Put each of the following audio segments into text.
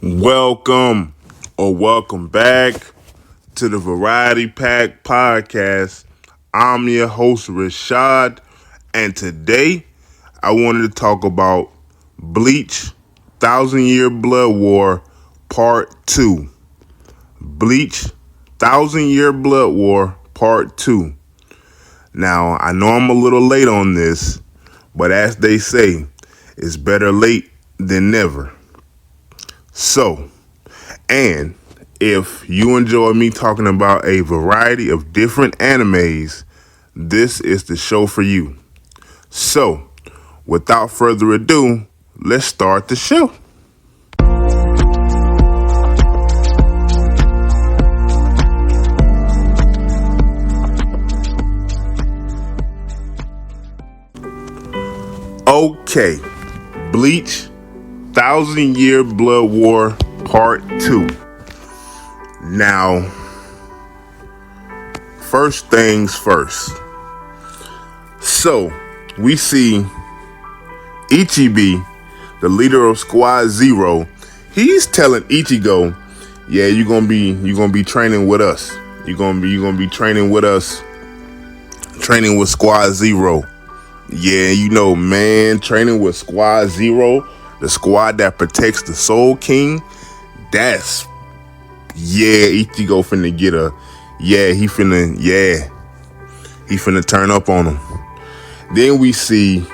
Welcome or welcome back to the Variety Pack Podcast. I'm your host, Rashad, and today I wanted to talk about Bleach, Thousand Year Blood War, Part 2. Bleach, Thousand Year Blood War, Part 2. Now, I know I'm a little late on this, but as they say, it's better late than never. So, and if you enjoy me talking about a variety of different animes, this is the show for you. So, without further ado, let's start the show. Okay, Bleach, Thousand Year Blood War, Part 2. Now, first things first. So, we see Ichibi, the leader of Squad Zero. He's telling Ichigo, "Yeah, you're gonna be training with us. You're gonna be training with us, training with Squad Zero. Yeah, man, training with Squad Zero, the squad that protects the Soul King. That's Ichigo finna get he finna turn up on him." Then we see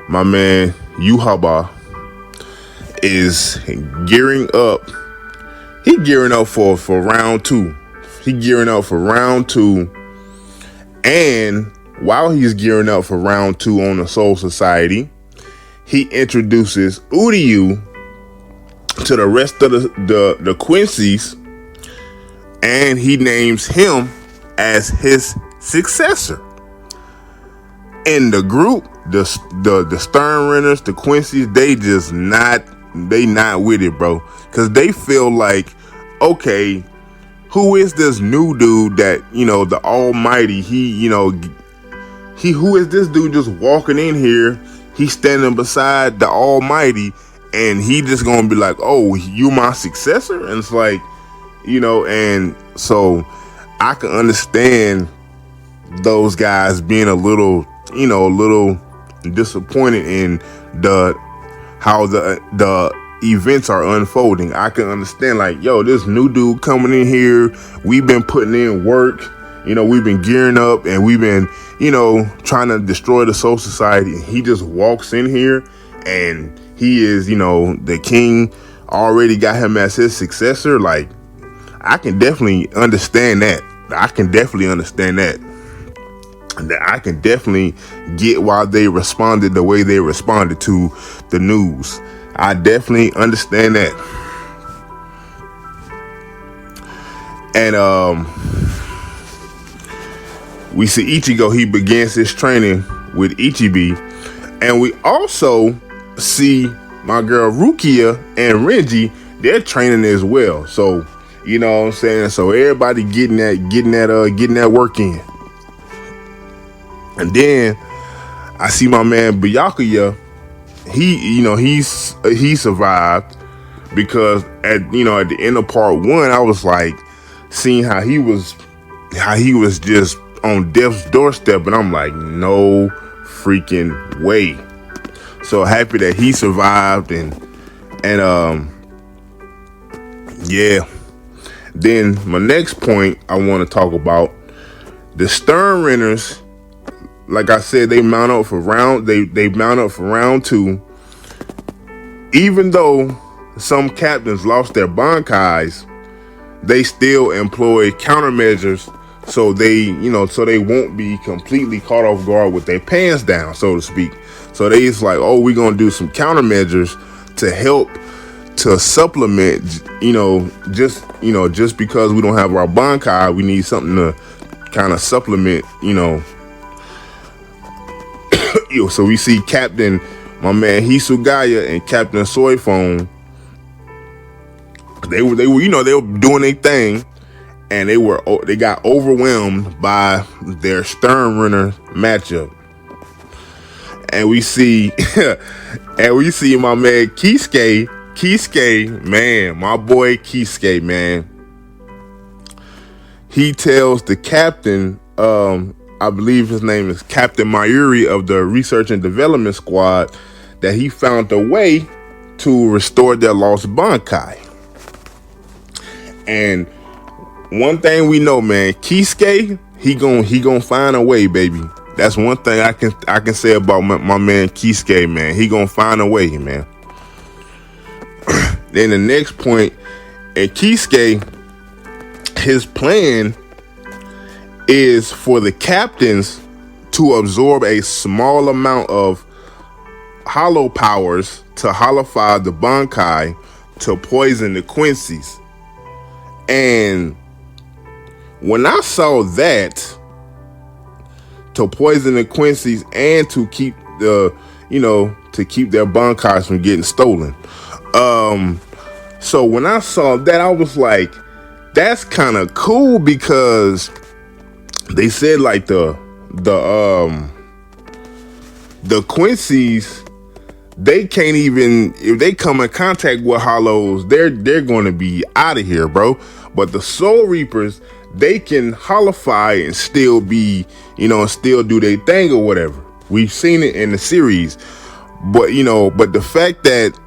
my man Yuhaba is gearing up. He gearing up for round two. And while he's gearing up for round 2 on the Soul Society, he introduces Uryu to the rest of the Quincy's, and he names him as his successor. In the group, the Stern Renters, the Quincy's, they not with it, bro, because they feel like, okay, who is this new dude that the Almighty? Who is this dude just walking in here? He's standing beside the Almighty, and he just gonna be like, "Oh, you my successor?" And it's like, and so I can understand those guys being a little disappointed in how the events are unfolding. I can understand, like, this new dude coming in here. We've been putting in work. We've been gearing up, and we've been, trying to destroy the Soul Society. And he just walks in here, and he is, the king already got him as his successor. Like, I can definitely understand that. I can definitely get why they responded the way they responded to the news. I definitely understand that. And we see Ichigo, he begins his training with Ichibi. And we also see my girl Rukia and Renji, they're training as well. So, you know what I'm saying? So everybody getting that work in. And then I see my man Byakuya, he survived, because at the end of part 1, I was like seeing how he was just on death's doorstep, and I'm like, no freaking way. So happy that he survived, and yeah. Then my next point I want to talk about, the Stern Renters. Like I said, they mount up for round 2. Even though some captains lost their bankais, they still employ countermeasures, so they won't be completely caught off guard with their pants down, so to speak. So they just like, oh, we're gonna do some countermeasures to help, to supplement, just because we don't have our bankai, we need something to kind of supplement, So we see Captain, my man Hisugaya, and Captain Soifone. They were doing their thing, and they got overwhelmed by their Stern Runner matchup. And we see my man Kisuke Kisuke, man, my boy Kisuke, man, he tells the captain, I believe his name is Captain Mayuri of the Research and Development Squad, that he found a way to restore their lost Bankai. And one thing we know, man, Kisuke, he gon' find a way, baby. That's one thing I can say about my man Kisuke, man. He gonna find a way, man. Then the next point, and Kisuke, his plan is for the captains to absorb a small amount of hollow powers to hollowify the Bankai to poison the Quincy's. And when I saw that, to poison the Quincy's and to keep to keep their Bankais from getting stolen. So when I saw that, I was like, that's kind of cool, because they said like the Quincy's, they can't even, if they come in contact with hollows, they're going to be out of here, bro. But the Soul Reapers, they can hollowify and still be, still do their thing or whatever. We've seen it in the series, but the fact that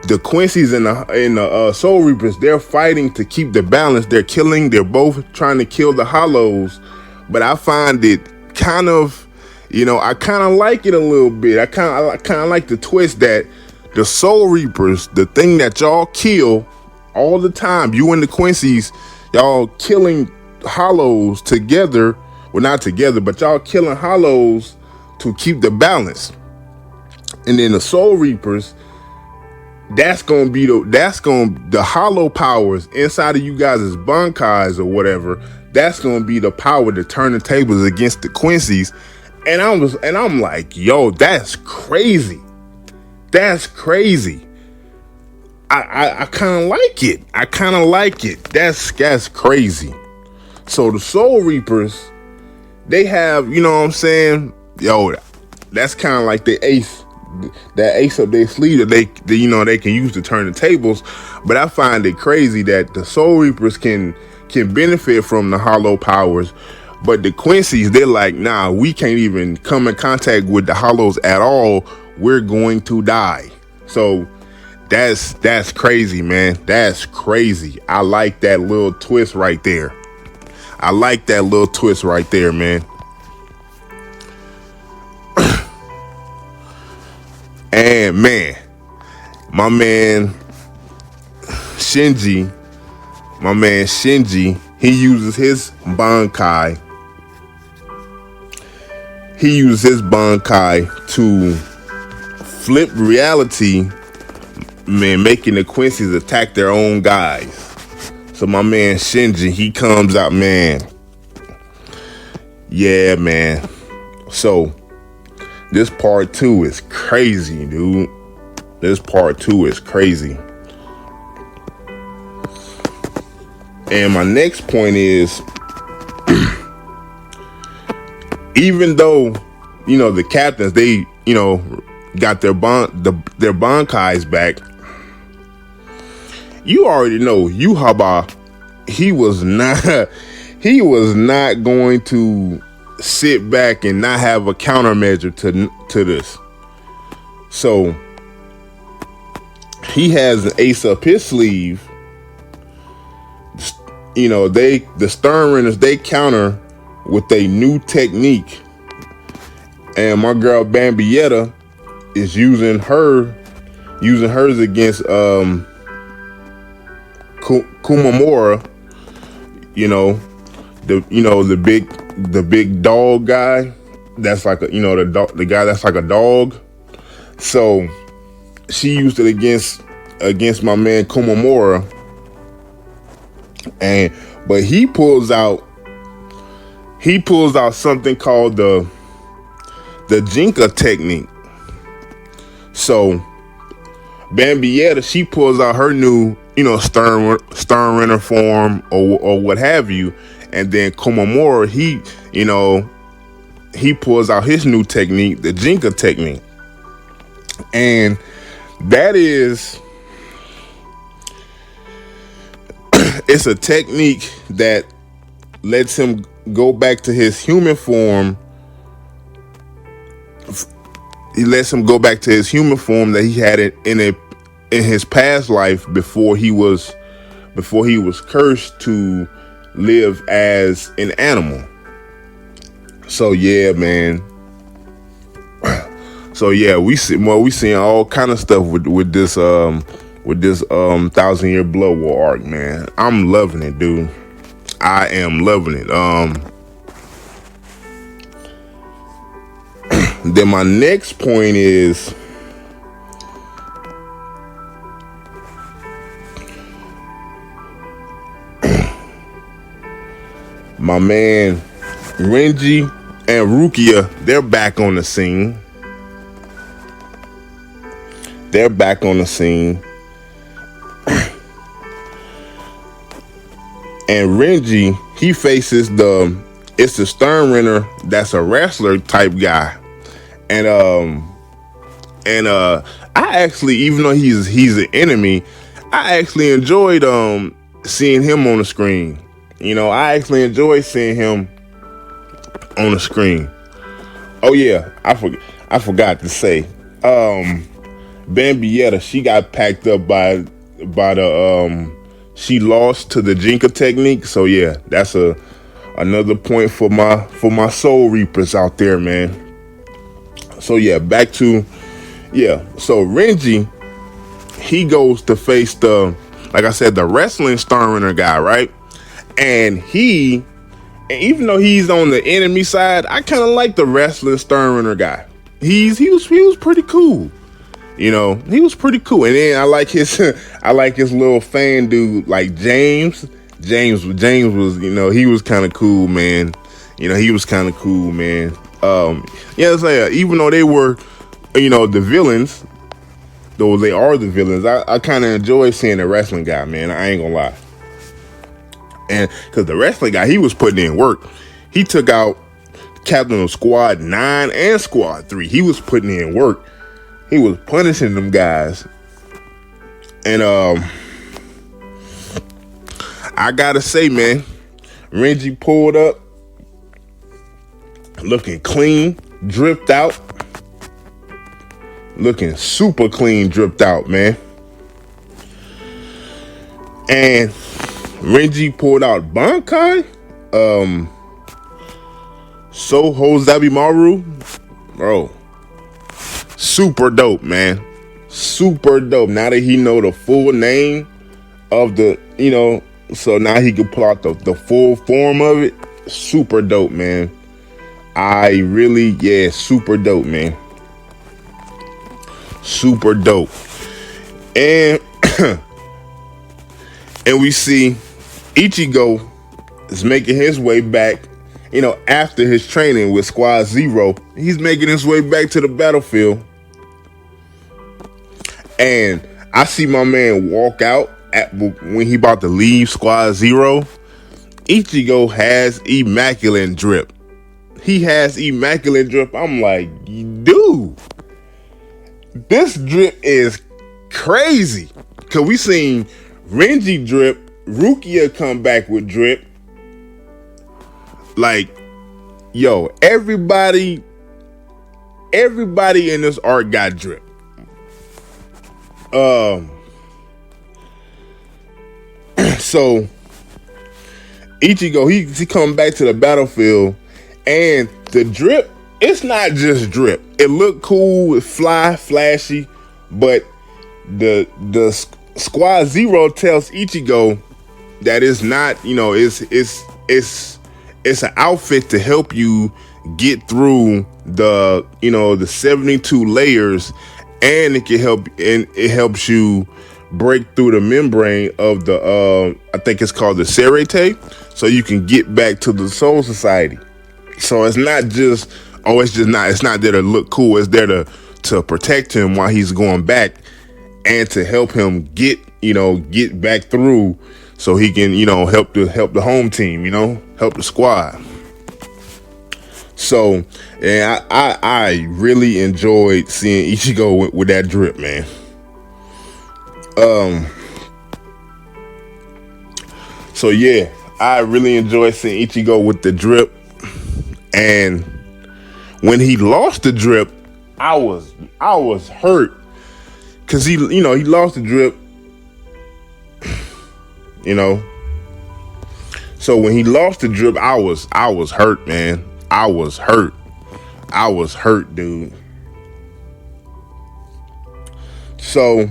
the Quincy's and the Soul Reapers, they're fighting to keep the balance. They're both trying to kill the hollows, but I find it kind of, I kind of like it a little bit. I kind of like the twist that the Soul Reapers, the thing that y'all kill all the time, you and the Quincy's, y'all killing hollows together. Well, not together, but y'all killing hollows to keep the balance. And then the Soul Reapers, the hollow powers inside of you guys' Bankais or whatever. That's gonna be the power to turn the tables against the Quincy's. And I'm like, yo, that's crazy. That's crazy. I kind of like it. I kind of like it. That's crazy. So the Soul Reapers, they have, you know what I'm saying? Yo, that's kind of like the ace, that ace up their sleeve that they can use to turn the tables. But I find it crazy that the Soul Reapers can benefit from the hollow powers, but the Quincy's, they're like, nah, we can't even come in contact with the hollows at all. We're going to die. So that's crazy, man. That's crazy. I like that little twist right there. Man. And man, my man Shinji, he uses his Bankai. He uses his Bankai to flip reality, man, making the Quincy's attack their own guys. So my man Shinji, he comes out, man. Yeah, man. So this part 2 is crazy, dude. This part 2 is crazy. And my next point is, even though, the captains, they, got their Bankais back, you already know Yuhaba, he was not going to sit back and not have a countermeasure to this. So he has an ace up his sleeve. The Stern Renters, they counter with a new technique, and my girl Bambietta is using hers against Kumamura. The big dog guy. That's like the guy that's like a dog. So she used it against my man Kumamura. But he pulls out something called the Jinka technique. So Bambietta, she pulls out her new, Stern Renter form or what have you, and then Komamura, he pulls out his new technique, the Jinka technique, and that is it's a technique that lets him go back to his human form. He lets him go back to his human form that he had in his past life before he was cursed to live as an animal. So yeah, man. So yeah, we seeing all kind of stuff with this 1,000-year Blood War arc, man. I'm loving it, dude. I am loving it. Then my next point is my man Renji and Rukia, they're back on the scene. They're back on the scene. And Renji, he faces the Sternrenner that's a wrestler type guy. And I actually, even though he's an enemy, I actually enjoyed seeing him on the screen. You know, I actually enjoyed seeing him on the screen. Oh yeah, I forgot to say, Bambietta, she got packed up by the she lost to the Jinka technique. So yeah, that's another point for my Soul Reapers out there, man. So yeah, so Renji, he goes to face the wrestling Sternrenner guy, right? And even though he's on the enemy side, I kind of like the wrestling Sternrenner guy. He was pretty cool. You know, he was pretty cool. And then I like his little fan dude, like James. James was, you know, he was kind of cool, man. You know, he was kind of cool, man. Even though they were, you know, the villains, though they are the villains, I kind of enjoy seeing the wrestling guy, man. I ain't gonna lie. And because the wrestling guy, he was putting in work. He took out Captain of Squad 9 and Squad 3. He was putting in work. He was punishing them guys. And I gotta say, man, Renji pulled up looking clean, dripped out. Looking super clean, dripped out, man. And Renji pulled out Bankai. Soho Zabimaru. Bro. Super dope, man. Super dope. Now that he know the full name of the, you know, so now he can pull out the full form of it. Super dope, man. Super dope, man. Super dope. And and we see Ichigo is making his way back, you know, after his training with Squad 0. He's making his way back to the battlefield. And I see my man walk out when he about to leave Squad 0. Ichigo has immaculate drip. He has immaculate drip. I'm like, dude, this drip is crazy. Cause we seen Renji drip, Rukia come back with drip. Like, yo, everybody in this arc got drip. So Ichigo, he come back to the battlefield, and the drip, it's not just drip. It look cool, it fly, flashy, but the Squad 0 tells Ichigo that it's not, you know, it's an outfit to help you get through the, you know, the 72 layers, and it helps you break through the membrane of the I think it's called the Serete, so you can get back to the Soul Society. So it's not just it's not there to look cool. It's there to protect him while he's going back, and to help him get back through, so he can, you know, help the home team, you know, help the squad. So, and I really enjoyed seeing Ichigo with that drip, man. So yeah, I really enjoy seeing Ichigo with the drip. And when he lost the drip, I was hurt. Cause he lost the drip. So when he lost the drip, I was hurt, man. I was hurt, dude. So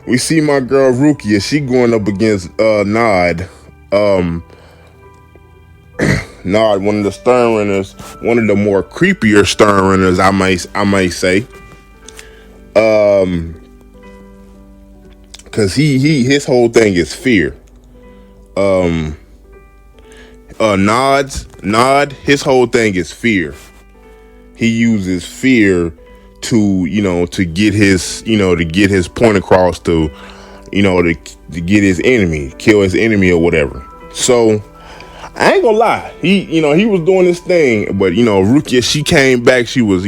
we see my girl Rukia. She going up against Nod. Nod, one of the stern runners, one of the more creepier stern runners, I might say. Cause his whole thing is fear. Nod, his whole thing is fear. He uses fear to get his point across, to get his enemy, kill his enemy or whatever. So I ain't gonna lie, he was doing this thing, but Rukia, she came back, she was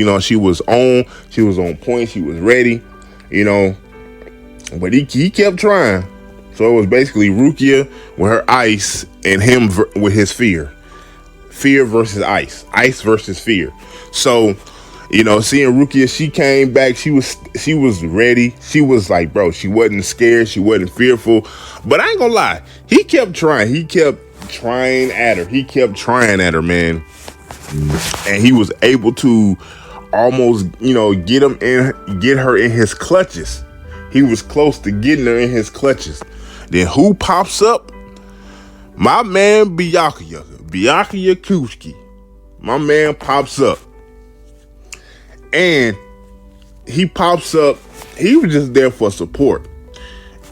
on point, she was ready, but he kept trying. So it was basically Rukia with her ice and him with his fear. Fear versus ice versus fear. So, seeing Rukia, she came back, she was ready. She was like, bro, she wasn't scared, she wasn't fearful. But I ain't gonna lie, he kept trying. He kept trying at her, man. And he was able to almost, get her in his clutches. He was close to getting her in his clutches. Then who pops up? My man Byakuya Kuski. My man pops up. And he pops up, he was just there for support.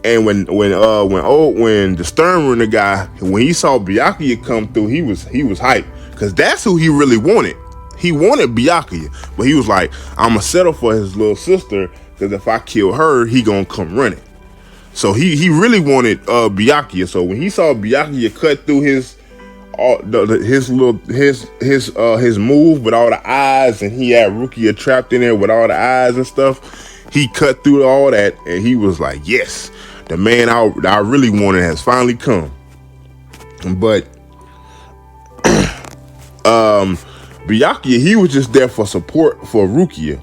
And when the stern runner guy, when he saw Byakuya come through, he was hyped. Cause that's who he really wanted. He wanted Byakuya. But he was like, I'ma settle for his little sister, cause if I kill her, he gonna come running. So he really wanted Byakuya. So when he saw Byakuya cut through his move with all the eyes, and he had Rukia trapped in there with all the eyes and stuff, he cut through all that, and he was like, yes, the man I really wanted has finally come. But Byakuya, he was just there for support for Rukia.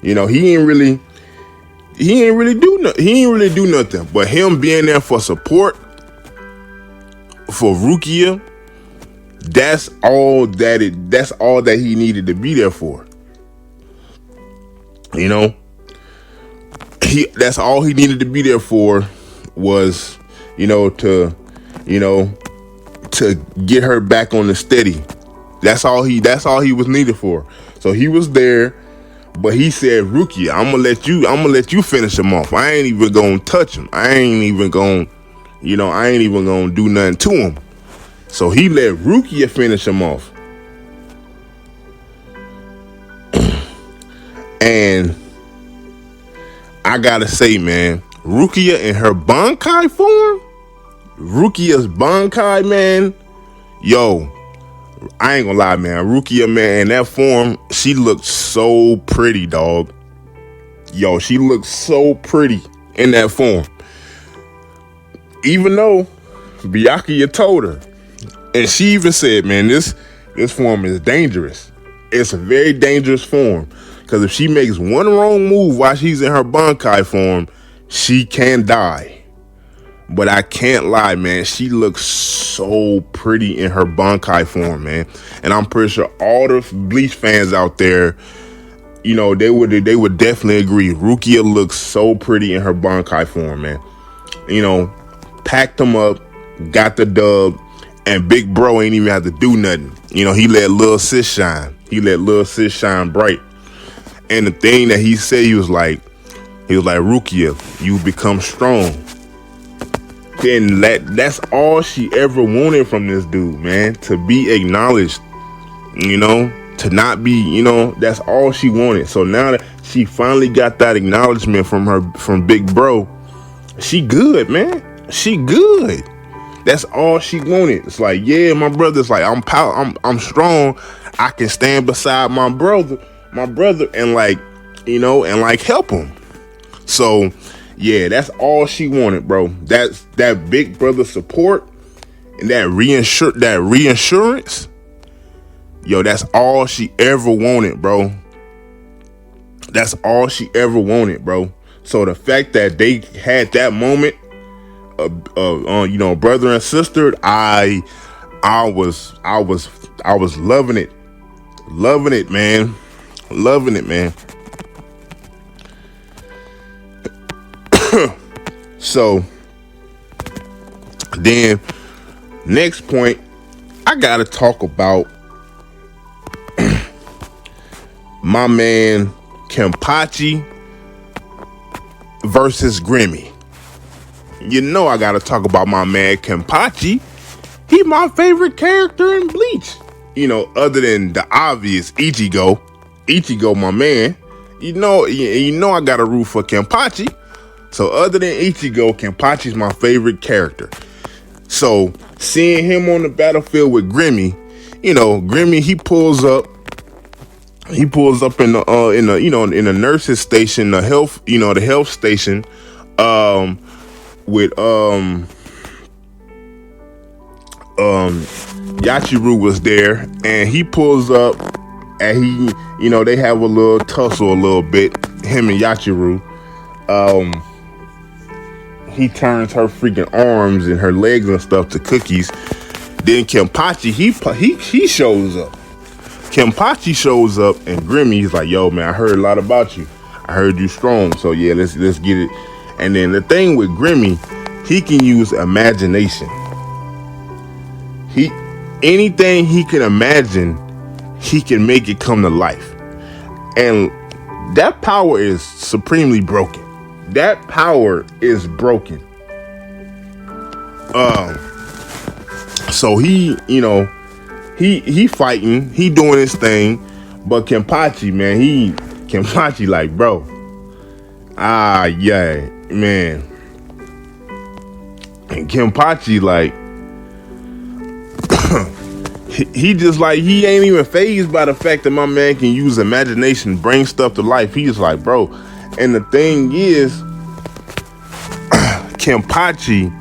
He ain't really do nothing. But him being there for support for Rukia, that's all that he needed to be there for. That's all he needed to be there for, was to get her back on the steady. That's all he was needed for. So he was there. But he said, Rukia, I'm gonna let you finish him off. I ain't even gonna touch him. I ain't even gonna do nothing to him. So he let Rukia finish him off. And I gotta say, man, Rukia in her Bankai form, Rukia's Bankai, man, yo, I ain't gonna lie, man. Rukia, man, in that form, she looked so pretty, dog. Yo, she looked so pretty in that form. Even though Byakuya told her, and she even said, man, this form is dangerous. It's a very dangerous form. Because if she makes one wrong move while she's in her Bankai form, she can die. But I can't lie, man. She looks so pretty in her Bankai form, man. And I'm pretty sure all the Bleach fans out there, they would definitely agree. Rukia looks so pretty in her Bankai form, man. Packed them up, got the dub, and Big Bro ain't even have to do nothing. He let Lil Sis shine. He let Lil Sis shine bright. And the thing that he said, he was like, Rukia, you become strong. And that's all she ever wanted from this dude, man. To be acknowledged, to not be, that's all she wanted. So now that she finally got that acknowledgement from Big Bro, she good, man. She good. That's all she wanted. It's like, yeah, my brother's like, I'm strong. I can stand beside my brother and help him. So yeah, that's all she wanted, bro. That big brother support. and that reinsurance, yo, that's all she ever wanted, bro. That's all she ever wanted, bro. So the fact that they had that moment, brother and sister, I was loving it, man, loving it, man. So then, next point, I gotta talk about my man Kenpachi versus Grimmy. You know I gotta talk about my man Kenpachi. He my favorite character in Bleach. You know, other than the obvious Ichigo, my man. You know I gotta root for Kenpachi. So other than Ichigo, Kenpachi's my favorite character. So seeing him on the battlefield with Grimmy, you know, Grimmy, he pulls up in the nurse's station, the health station, with Yachiru was there, and he pulls up, and they have a little tussle a little bit, him and Yachiru. He turns her freaking arms and her legs and stuff to cookies. Then Kenpachi, he shows up. Kenpachi shows up, and Grimmy's like, yo, man, I heard a lot about you. I heard you strong, so yeah, let's get it. And then the thing with Grimmy, he can use imagination. Anything he can imagine, he can make it come to life. And that power is supremely broken. That power is broken. So he fighting, he doing his thing, but Kenpachi, man, Kenpachi like, bro, yeah, man. And Kenpachi like, he just like, he ain't even fazed by the fact that my man can use imagination, bring stuff to life. He's like, bro. And the thing is, Kenpachi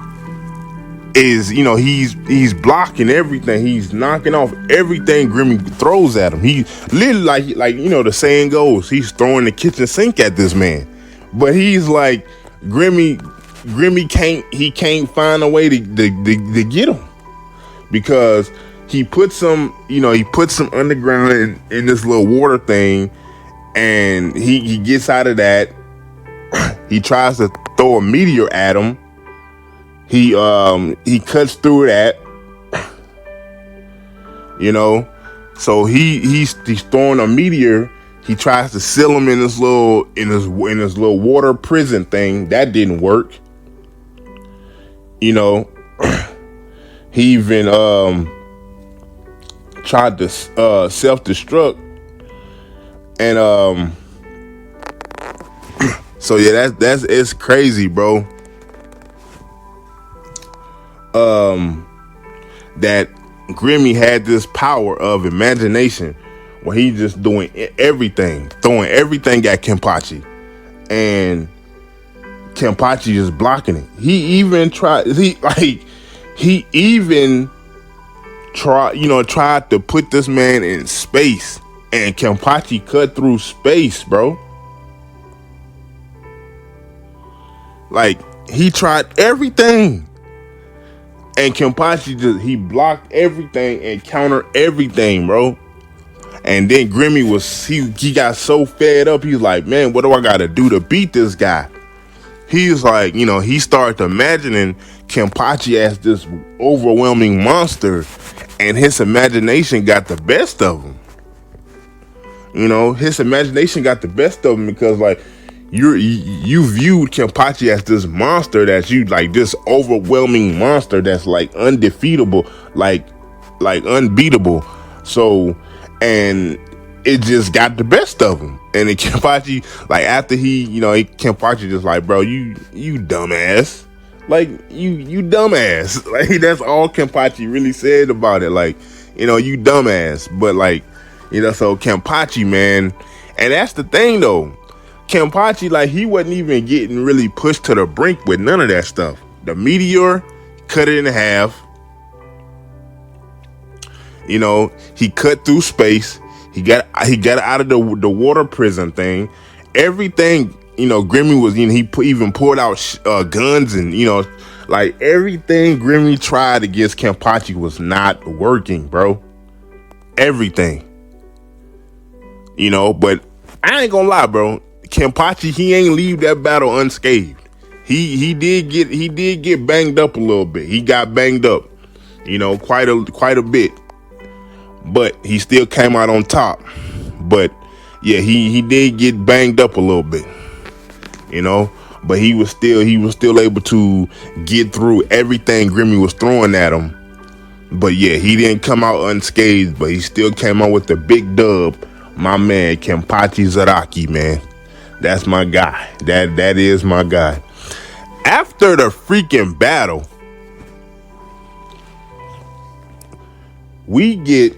is, he's blocking everything. He's knocking off everything Grimmy throws at him. He literally like the saying goes, he's throwing the kitchen sink at this man. But he's like, Grimmy can't find a way to get him, because he puts some underground in this little water thing, and he gets out of that. He tries to throw a meteor at him. He cuts through that. So he's throwing a meteor. He tries to seal him in this little water prison thing. That didn't work. He even tried to self-destruct, and so yeah, that's it's crazy, bro. That Grimmy had this power of imagination where he just doing everything, throwing everything at Kenpachi, and Kenpachi is blocking it. He even tried to put this man in space, and Kenpachi cut through space, bro. Like, he tried everything, and Kenpachi he blocked everything and countered everything, bro. And then Grimmy he got so fed up, he's like, man, what do I gotta do to beat this guy? He's like, he started imagining Kenpachi as this overwhelming monster, and his imagination got the best of him. His imagination got the best of him, because like, you viewed Kenpachi as this monster, that's this overwhelming monster that's like undefeatable, like unbeatable. So, and it just got the best of him. And then Kenpachi, like, after Kenpachi just like, bro, you dumbass. Like, you dumbass. Like, that's all Kenpachi really said about it. Like, you dumbass. But like, so Kenpachi, man, and that's the thing though. Kenpachi, like, he wasn't even getting really pushed to the brink with none of that stuff. The meteor cut it in half. You know, he cut through space. He got out of the water prison thing. Everything, you know, Grimmy was, you know, even pulled out guns, and, you know, like everything Grimmy tried against Kenpachi was not working, bro. Everything. You know, but I ain't gonna lie, bro. Kenpachi, he ain't leave that battle unscathed. He did get banged up a little bit. He got banged up, you know, quite a bit. But he still came out on top. But yeah, he did get banged up a little bit, you know. But he was still able to get through everything Grimmy was throwing at him. But yeah, he didn't come out unscathed, but he still came out with the big dub. My man, Kenpachi Zaraki, man. That's my guy. That is my guy. After the freaking battle, we get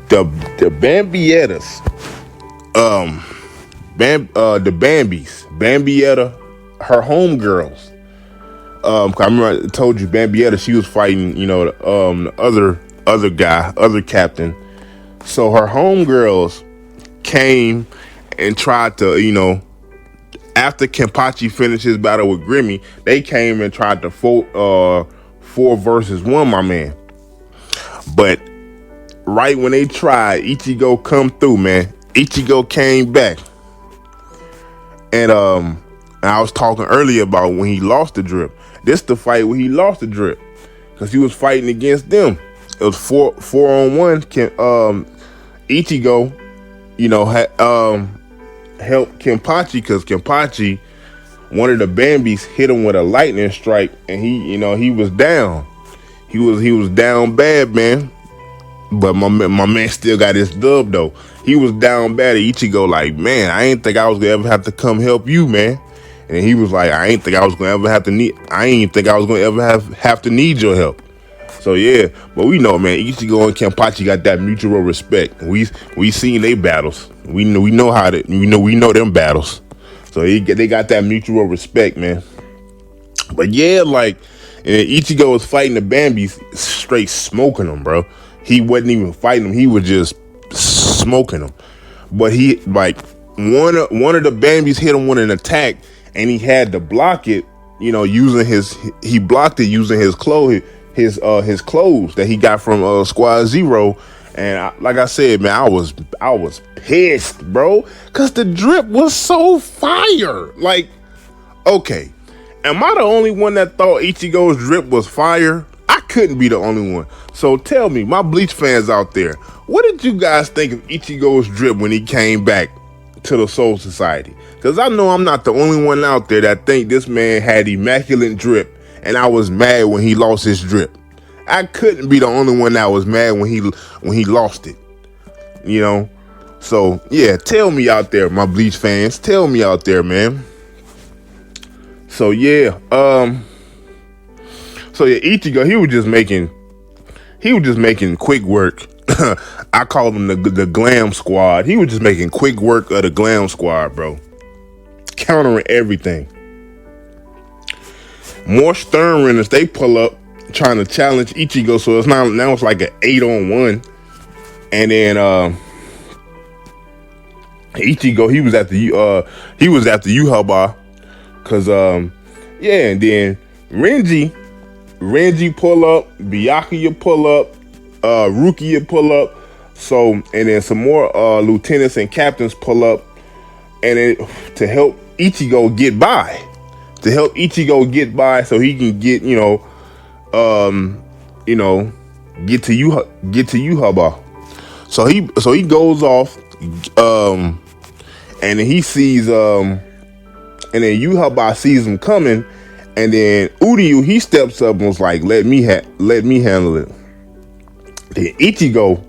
the Bambiettas, the Bambies, Bambietta, her homegirls. I remember I told you Bambietta, she was fighting, you know, the other captain. So her homegirls came and tried to, you know, after Kenpachi finished his battle with Grimmy, they came and tried to 4 versus 1, my man. But right when they tried, Ichigo come through, man. Ichigo came back. And I was talking earlier about when he lost the drip. This the fight where he lost the drip, because he was fighting against them. It was 4-on-1. Ichigo, you know, helped Kenpachi, because Kenpachi, one of the Bambis, hit him with a lightning strike, and he was down. He was down bad, man. But my man still got his dub though. He was down bad. Ichigo like, man, I ain't think I was gonna ever have to come help you, man. And he was like, I ain't think I was gonna ever have to need your help. So yeah, but we know, man, Ichigo and Kenpachi got that mutual respect. We seen they battles. We know them battles. So they got that mutual respect, man. But yeah, like, and Ichigo was fighting the Bambis, straight smoking them, bro. He wasn't even fighting them. He was just smoking them. But he, like, one of the Bambis hit him with an attack, and he had to block it, you know, he blocked it using his clothes that he got from Squad Zero. And like I said, man, I was pissed, bro, because the drip was so fire. Like, okay, am I the only one that thought Ichigo's drip was fire? I couldn't be the only one. So tell me, my Bleach fans out there, what did you guys think of Ichigo's drip when he came back to the Soul Society? Because I know I'm not the only one out there that think this man had immaculate drip, and I was mad when he lost his drip. I couldn't be the only one that was mad when he lost it, you know. So yeah, tell me out there, my Bleach fans, tell me out there, man. So yeah, Ichigo, he was just making quick work. I call them the glam squad. He was just making quick work of the glam squad, bro. Countering everything. More Stern Runners, they pull up trying to challenge Ichigo, so now it's like an 8-on-1. And then Ichigo, he was after Yuhaba, cause yeah, and then Renji pull up, Byakuya pull up, Rukia pull up, so, and then some more lieutenants and captains pull up, and then to help Ichigo get by. So he can get, get to Yuhaba. So he goes off, and then he sees, and then Yuhaba sees him coming, and then Uryu, he steps up and was like, let me handle it. Then Ichigo,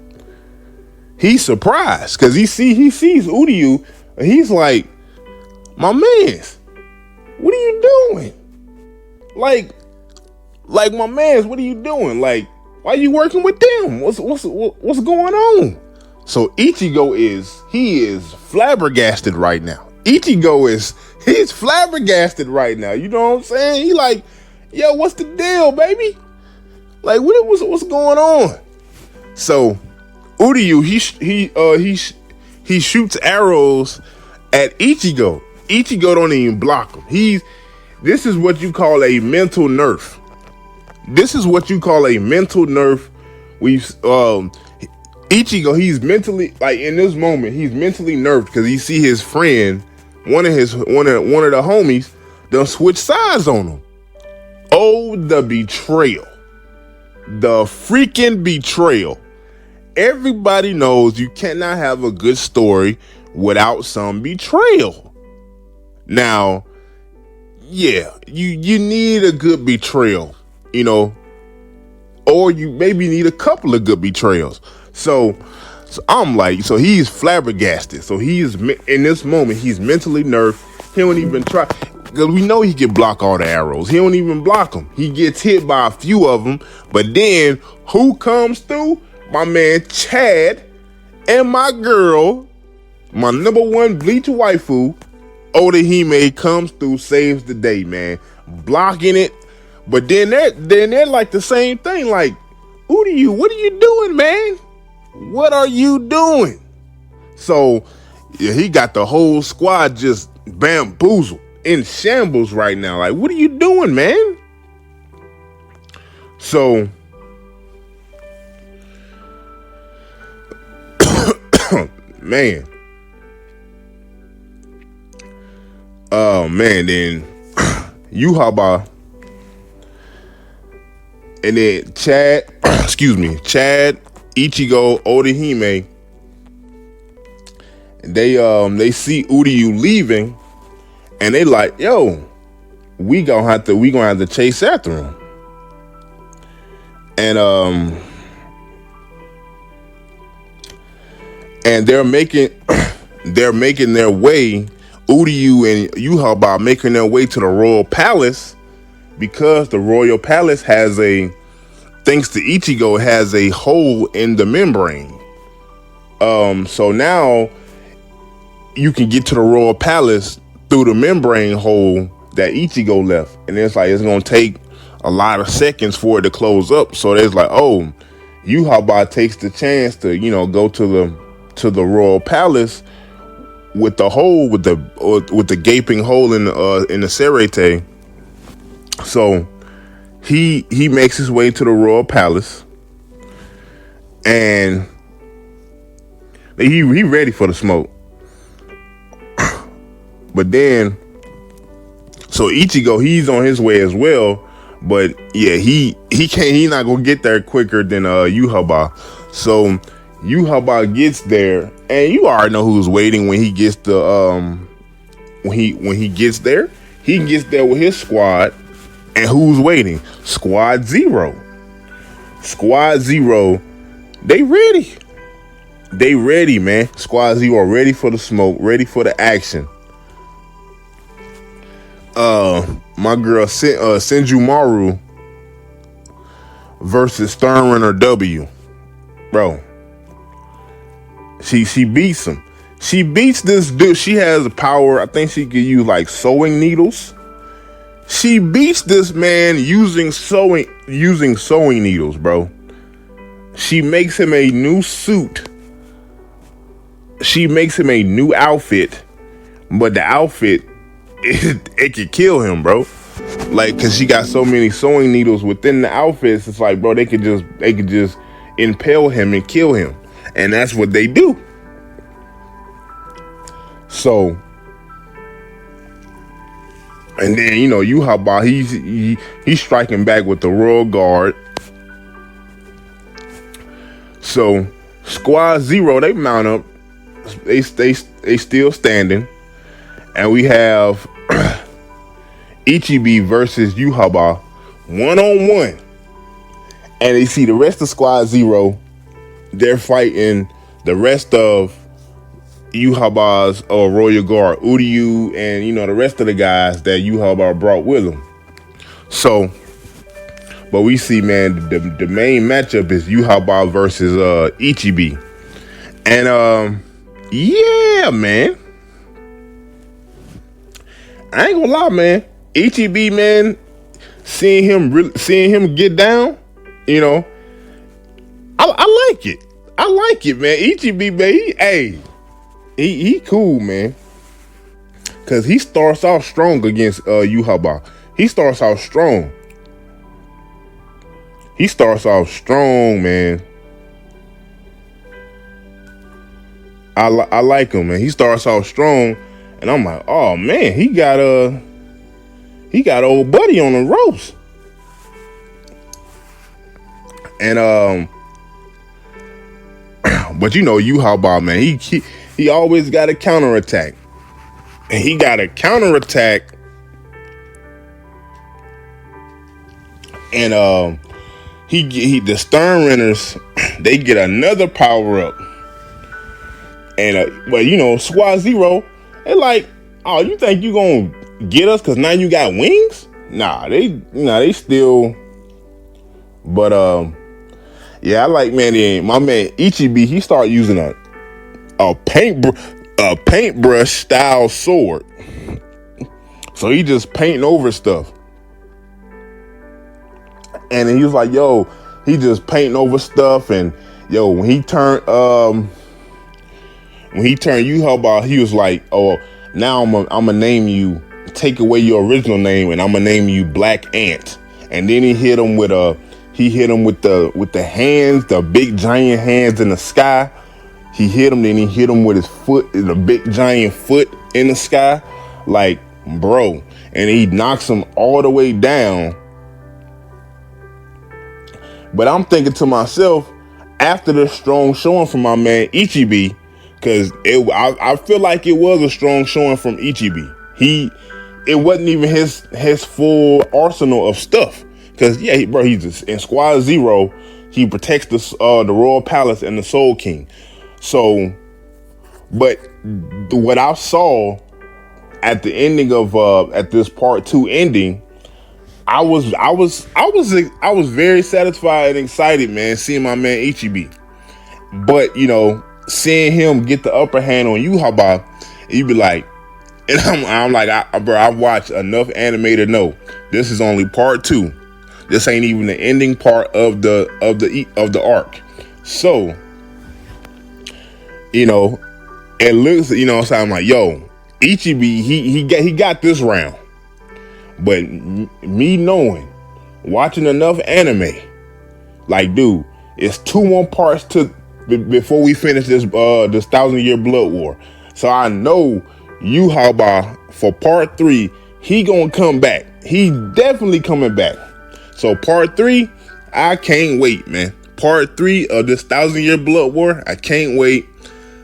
he's surprised because he sees Uryu, and he's like, my mans, what are you doing? Like my mans, what are you doing? Like, why are you working with them? What's going on? So Ichigo is flabbergasted right now. He's flabbergasted right now. You know what I'm saying? He like, yo, what's the deal, baby? Like, what's going on? So Uryu, he shoots arrows at Ichigo. Ichigo don't even block him. This is what you call a mental nerf. This is what you call a mental nerf. Ichigo, he's mentally, like, in this moment, he's mentally nerfed because he see his friend, one of the homies, done switch sides on him. Oh, the betrayal. The freaking betrayal. Everybody knows you cannot have a good story without some betrayal. Now, yeah, you need a good betrayal, or you maybe need a couple of good betrayals. So I'm like, so he's flabbergasted. So he's, in this moment, he's mentally nerfed. He don't even try, because we know he can block all the arrows. He don't even block them. He gets hit by a few of them. But then who comes through? My man Chad and my girl, my number one Bleach waifu, Odahime, comes through, saves the day, man, blocking it. But then they're like the same thing. Like, what are you doing, man? What are you doing? So yeah, he got the whole squad just bamboozled, in shambles right now. Like, what are you doing, man? So man. Oh man, then Yuhaba and then Chad, Ichigo, Odahime, they see Uryu leaving, and they like, yo, we gonna have to chase after him. And they're making their way, Uryu and Yuhaba making their way to the Royal Palace, because the Royal Palace thanks to Ichigo, has a hole in the membrane. So now you can get to the Royal Palace through the membrane hole that Ichigo left. And it's going to take a lot of seconds for it to close up. So there's like, oh, Yuhaba takes the chance to, go to the Royal Palace with the hole, with the gaping hole in the Serete. So he makes his way to the Royal Palace, and he ready for the smoke. But then, so Ichigo, he's on his way as well, but yeah, he not gonna get there quicker than Yuhaba. So Yuhaba gets there, and you already know who's waiting when he gets when he gets there. He gets there with his squad, and who's waiting? Squad Zero. Squad Zero, they ready. They ready, man. Squad Zero ready for the smoke, ready for the action. My girl Senjumaru versus Sternrunner W. Bro. She beats him. She beats this dude. She has the power. I think she could use like sewing needles. She beats this man using sewing needles, bro. She makes him a new suit. She makes him a new outfit, but the outfit, it could kill him, bro. Like, cause she got so many sewing needles within the outfits. It's like, bro, they could just impale him and kill him, and that's what they do. So, and then Yuhaba, he's striking back with the Royal Guard. So Squad Zero, they mount up. They still standing, and we have Ichibi versus Yuhaba 1-on-1, and they see the rest of Squad Zero. They're fighting the rest of Yuhaba's Royal Guard, Uryu, and the rest of the guys that Yuhaba brought with him. So, but we see, man, the main matchup is Yuhaba versus Ichibi, and yeah, man, I ain't gonna lie, man. Ichibi, man, seeing him get down, You know, I like it. I like it, man. Ichibi, man, he cool, man. Cause he starts off strong against Yuhaba. He starts off strong. He starts off strong, man. I like him, man. He starts off strong, and I'm like, oh man, he got old buddy on the ropes. And but you know, Yuhaba, man, he always got a counterattack. And he got a counterattack. And the Stern Renters, they get another power up. And but you know, Squad Zero, they like, oh, you think you gonna get us because now you got wings? Nah, they still. But yeah, I like, man, my man Ichibi, he started using a paintbrush style sword. So he just painting over stuff. And then he was like, yo, he just painting over stuff. And yo, when he turned Yuhaba, he was like, oh, now I'm gonna name you, take away your original name, and I'm gonna name you Black Ant. And then he hit him with the hands, the big giant hands in the sky. He hit him, then he hit him with his foot, the big giant foot in the sky. Like, bro. And he knocks him all the way down. But I'm thinking to myself, after the strong showing from my man Ichibi, because I feel like it was a strong showing from Ichibi. It wasn't even his full arsenal of stuff. Because, yeah, he's just, in Squad Zero, he protects the Royal Palace and the Soul King. So, but what I saw at the ending of at this part 2 ending, I was very satisfied and excited, man, seeing my man Ichibi. But you know, seeing him get the upper hand on Yuhaba, you be like, and I'm like, I watched enough anime to know this is only part 2. This ain't even the ending part of the arc. So, you know, it looks, you know, so I'm like, yo, Ichibi, he got this round. But me knowing, watching enough anime, like, dude, it's 2 more parts before we finish this 1,000-year blood war. So I know Yuhaba for part 3, he gonna come back. He definitely coming back. So part 3, I can't wait, man. Part 3 of this 1,000-year blood war, I can't wait.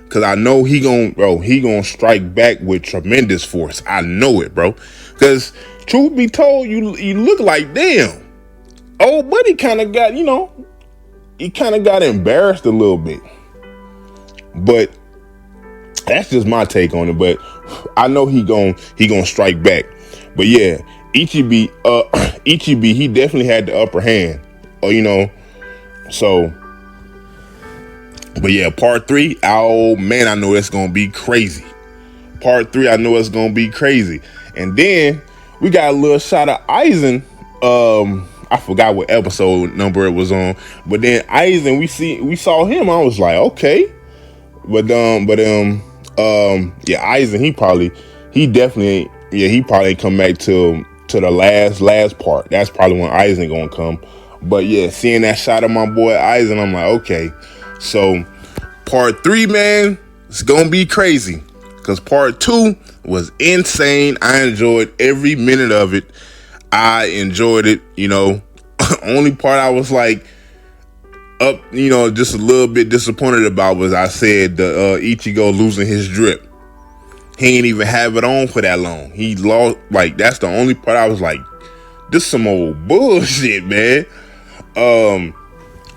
Cause I know he gonna strike back with tremendous force. I know it, bro. Cause truth be told, you look like, damn, old buddy kind of got, you know, he kind of got embarrassed a little bit. But that's just my take on it. But I know he gonna strike back. But yeah, Ichibi, he definitely had the upper hand. You know, so. But yeah, part 3, oh man, I know it's gonna be crazy. Part 3, I know it's gonna be crazy. And then we got a little shot of Aizen. I forgot what episode number it was on. But then Aizen, we saw him. I was like, okay. But yeah, Aizen, he probably come back to the last part. That's probably when Aizen gonna come. But yeah, seeing that shot of my boy Aizen, I'm like, okay. So part 3, man, it's gonna be crazy. Because part 2 was insane. I enjoyed every minute of it. I enjoyed it, you know. Only part I was like up, you know, just a little bit disappointed about was I said the Ichigo losing his drip. He ain't even have it on for that long. He lost, like, that's the only part I was like, this some old bullshit, man.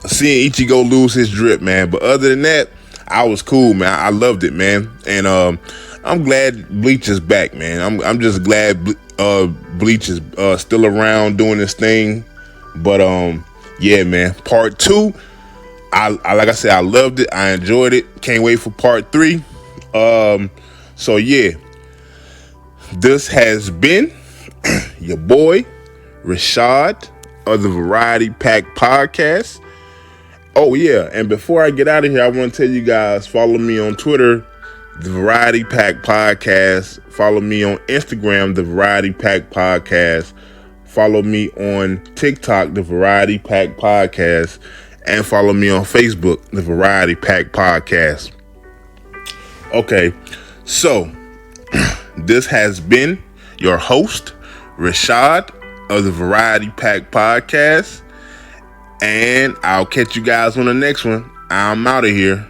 Seeing Ichigo lose his drip, man. But other than that, I was cool, man. I loved it, man. And I'm glad Bleach is back, man. I'm just glad Bleach is still around doing this thing. But yeah, man. Part 2, I like I said, I loved it. I enjoyed it. Can't wait for part 3. So yeah, this has been your boy Rashad. of the Variety Pack Podcast. Oh, yeah. And before I get out of here, I want to tell you guys, follow me on Twitter, the Variety Pack Podcast. Follow me on Instagram, the Variety Pack Podcast. Follow me on TikTok, the Variety Pack Podcast. And follow me on Facebook, the Variety Pack Podcast. Okay, so this has been your host, Rashad of the Variety Pack Podcast. And I'll catch you guys on the next one. I'm out of here.